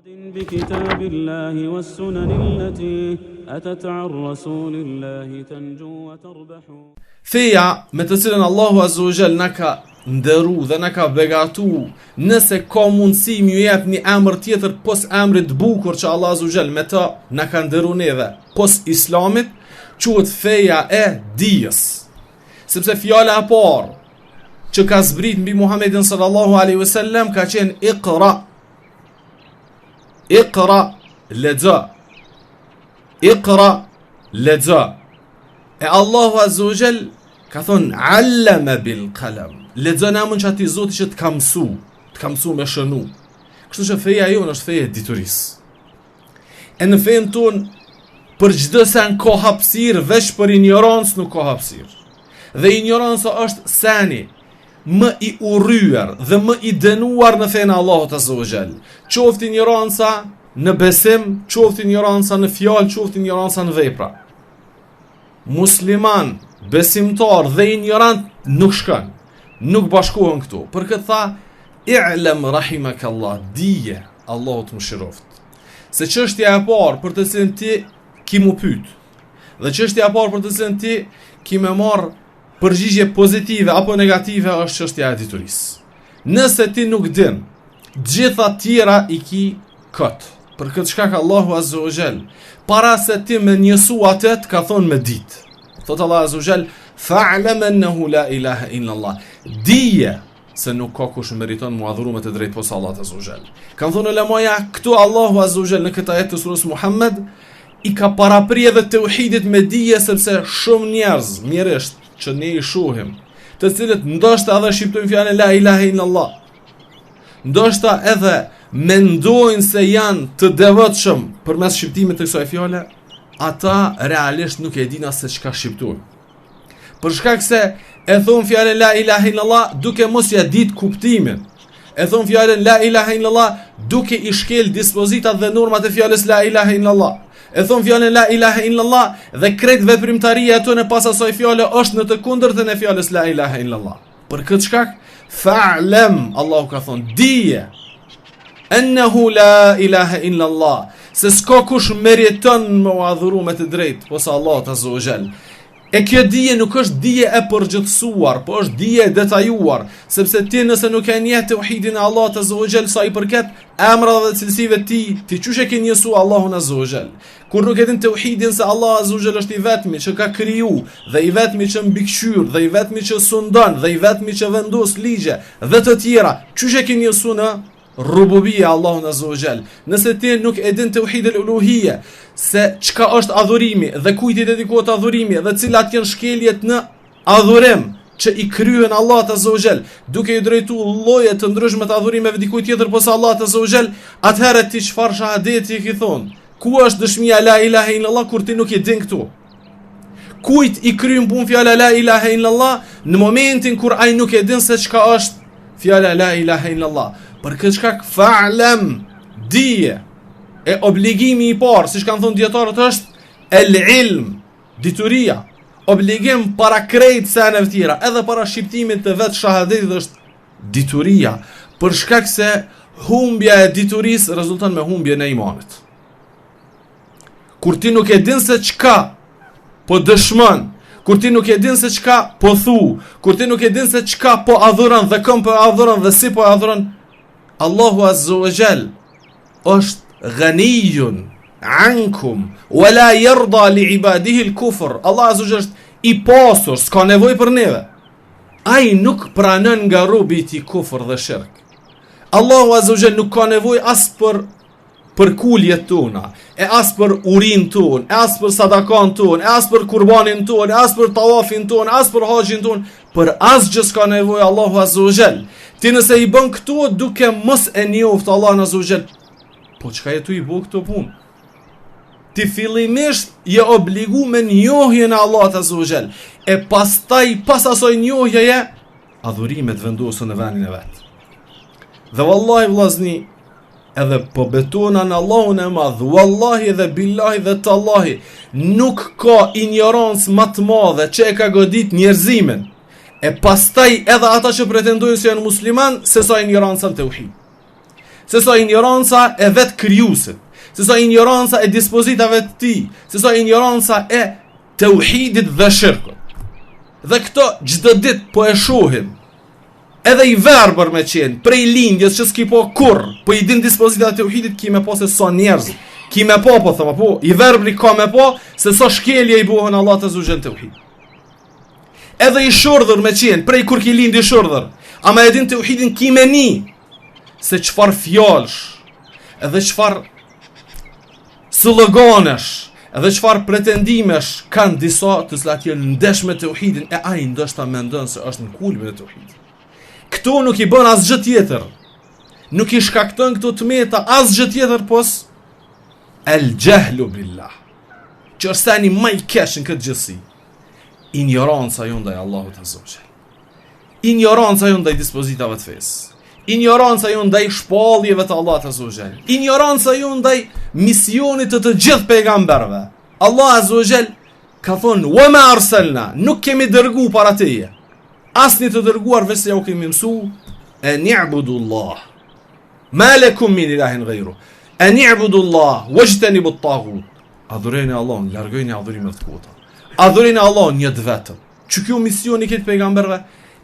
بكتاب الله والسنن التي أتت عن رسول الله تنجو وتربح. Feja me të cilën Allahu Azza wa Jall na ka ndëru dhe na ka begatu, nëse ka mundësi më jep një emër tjetër pos emrit bukur që Allah Azza wa Jall me ta na ka ndëru neve pos Islamit, quhet feja e dijes. Sepse fjala e parë që ka zbrit mbi Muhammedin sallallahu alaihi wasallam ka qenë Iqra, lexo. Iqra, lexo. E Allahu Azza wa Jall ka thonë allama bil qalam. Lexo namën që ati Zoti që të ka mësu me shënu. Kështu që feja jonë është feja e diturisë. E në fejën tonë për çdo sen ka hapësirë, veç për ignorancë nuk ka hapësirë. Dhe ignoranca është seni më i urryer dhe më i dënuar në fenë Allahut Azza wa Jall. Qoftë ignoranca në besim, qoftë ignoranca në fjalë, qoftë ignoranca në vepra. Musliman, besimtar dhe ignorant nuk shkon, nuk bashkohen këtu. Për këtë tha, i'lam rahimakallah, dije, Allahu të mëshiroft. Se çështja e parë për të cilën ti ki mu pyet, dhe çështja e parë për të cilën ti ki më marr përgjigje pozitive apo negative është çështja e diturisë. Nëse ti nuk din, gjitha tjera i ki kot. Për këtë shkak Allahu Azza wa Jall, para se ti me njësu atë, ka thonë me ditë. Thot Allah Azza wa Jall, fa'lam annahu la ilaha illa Allah. Dije se nuk ka kush meriton mu adhuru me të drejtë posa Allah Azza wa Jall. Kanë thonë ulemoja, këtu Allahu Azza wa Jall në këtë ajet të surës Muhammed i ka parapri edhe tauhidit me dije, sepse shumë njerëz mirërisht që ne i shohim, të cilët ndoshta edhe shqiptojnë fjalën la ilaha illallah, ndoshta edhe mendojnë se janë të devotshëm përmes shqiptimit të kësaj fjale, ata realisht nuk e dinë se çka shqiptojnë. Për shkak se e thon fjalën la ilaha illallah duke mos ja ditë kuptimin. E thon fjalën la ilaha illallah duke i shkel dispozitat dhe normat e fjalës la ilaha illallah. E thon fjalën la ilaha illallah dhe krejt veprimtaria e tonë pas asaj fjale është në të kundërtën e fjalës la ilaha illallah. Për këtë shkak, fa'lam, Allahu ka thonë, dije, ennehu la ilaha illallah, se s'ka kush meriton me u adhuru me të drejtë, posa Allah Azza wa Jall. E kjo dije nuk është dije e përgjithësuar, po është dije e detajuar, sepse ti nëse nuk e njeh tauhidin e Allahut Azza wa Jall sa i përket emrave dhe cilësive të tij, ti çush e ke njësu Allahun Azza wa Jall? Kur nuk e din tauhidin se Allah Azza wa Jall është i vetmi që ka kriju, dhe i vetmi që mbikëqyr, dhe i vetmi që sundon, dhe i vetmi që vendos ligje dhe të tjera, çush e ke njësu në rububia Allahun Azza wa Jall? Nëse ti nuk e din tauhid al-uluhiyya, se çka është adhurimi dhe kujt i dedikohet adhurimi dhe cilat janë shkeljet në adhurim që i kryen Allahut Azza wa Jall, duke i drejtuar lloje të ndryshme të adhurimeve dikujt tjetër posa Allahut Azza wa Jall, atëherë ti çfarë shahadeti i ke thon? Ku është dëshmia la ilaha illallah kur ti nuk i din këtu? Kujt i kryen punë fjala la ilaha illallah në momentin kur ai nuk e din se çka është fjala la ilaha illallah? Për këtë shkak fa'lam, dije. E obligimi i parë, siç kanë thënë dietarët, është el-ilm, dituria. Obligim para krejt seneve tjera, edhe para shqiptimit të vetë shahadetit është dituria, për shkak se humbja e diturisë rezulton me humbjen e imanit. Kur ti nuk e din se çka po dëshmon, kur ti nuk e din se çka po thu, kur ti nuk e din se çka po adhuron dhe këm po adhuron dhe si po adhuron, Allahu Azza wa Jall është ghaniyun ankum wala yarda li ibadihi al-kufr. Allah Azza wa Jall është i pasur, s'ka nevojë për neve. Ai nuk pranon nga robi i tij kufër dhe shirk. Allahu Azza wa Jall nuk ka nevojë as për kuljet tona, e as për urin ton, e as për sadakan ton, e as për kurbanin ton, e as për tawafin ton, e as për haxhin ton, për asgjë s'ka nevojë Allahu Azza wa Jall. Ti nëse i bën këtu duke mos e njoft Allahun Azza wa Jall, po çka je tu i bë këto punë? Ti fillimisht je obligu me njohjen e Allahut Azza wa Jall, e pastaj pas asoj njohjeje adhurimet vendosen në vendin e vet. Dhe vallahi vllazni, edhe po betonan Allahun e madh, wallahi dhe billahi dhe tallahi, nuk ka ignorancë më të madhe që e ka godit njerëzimin. E pastaj edhe ata që pretendojnë se janë musliman, se sa ignorancën tauhid. se sa ignoranca e vetë krijuesit, se sa ignoranca e dispozitave të tij, se sa ignoranca e tauhidit dhe shirkut. Dhe këto çdo ditë po e shohim. Edhe i verbër me qenë, prej lindjes që s'ki po kur, po i din dispozitat e tauhidit ki me po se sa njerëz, ki me po thëma po, i verbri ka me po se sa shkelje i bohën Allah të zugjen tauhid. Edhe i shurdhër me qenë, prej kur ki lindi shurdhër, ama e din tauhidin ki me ni, se qfar fjallsh, edhe qfar sloganesh, edhe qfar pretendimesh kanë disa të cilat janë ndesh me tauhidin, e ai ndoshta mendon se është në kulmin e tauhidit. Këto nuk i bën asgjë tjetër. Nuk i shkakton këto tmeta asgjë tjetër pos el jahlu billah. Që është tani më i keq në këtë gjësi. Ignoranca ju ndaj Allahut azza wa jall. Ignoranca ju ndaj dispozitave të fesë. Ignoranca ju ndaj shpalljeve të Allahut azza wa jall. Ignoranca ju ndaj misionit të gjithë pejgamberëve. Allah azza wa jall ka thonë: "Wa ma arsalna", nuk kemi dërguar para teje. Asni të dërguar veç se ja u kemi mësu e ni'budullah ma lakum min ilahin ghayru e ni'budullah wajtanibu at-taghut. Adhurojeni Allahun, largojeni adhurimet të kota. Adhurojeni Allahun një vetëm. Që kjo mision i këtë pejgamberëve,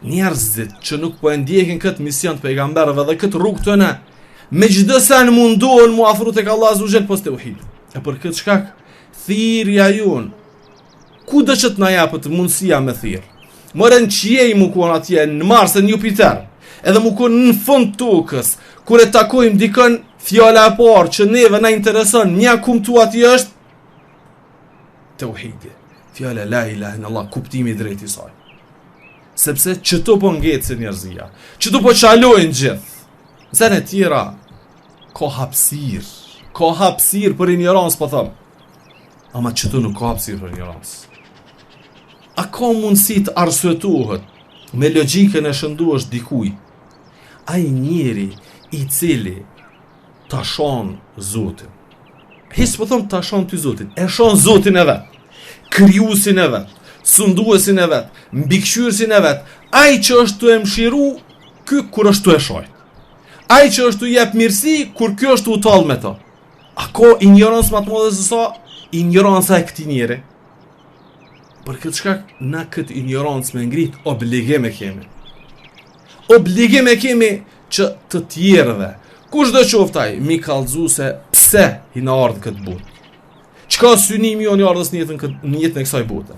njerëzit që nuk po e ndjekin këtë mision të pejgamberëve dhe këtë rrugë të ne, me çdo sa mundohen mu afru tek Allah azza wa jall pas tauhid. E për këtë shkak thirrja jon kudo që të na japet mundësia me thirr. Morën qiej mu kuon atje në Mars e në Jupiter, edhe mu kuon në fund tokës, kur e takojmë dikën, fjala e parë që neve na intereson, mja kumtu atje është tauhidi. Fjala la ilaha illallah, kuptimi i drejtë i saj. Sepse çto po ngecën njerëzia, çto po çalojnë gjithë. Zënë e tjera ka hapësir për ignorancë po them. Ama çto nuk ka hapësir për ignorancë. A ka mundësi të arsyetohet me logjikën e shënduar dikuj? Ai njeri i cili ta shon Zotin. Hiç po them ta shon ty Zotin, e shon Zotin e vet, krijuesin e vet, sunduesin e vet, mbikëqyrësin e vet, ai që është të e mshiru, ky kur është të e shoj. Ai që është të jep mirësi, kur ky është të utall me to. A ka ignorancë më të madhe se sa ignoranca e këtij njeri? Për këtë shkak, na këtë ignorancë me ngrit, obligim e kemi. Obligim e kemi që të tjerëve, kush do qoftaj, mi kallëzu se pse i na ardhë këtë botë. Çka synimi jo një ardhës në jetën e kësaj bote?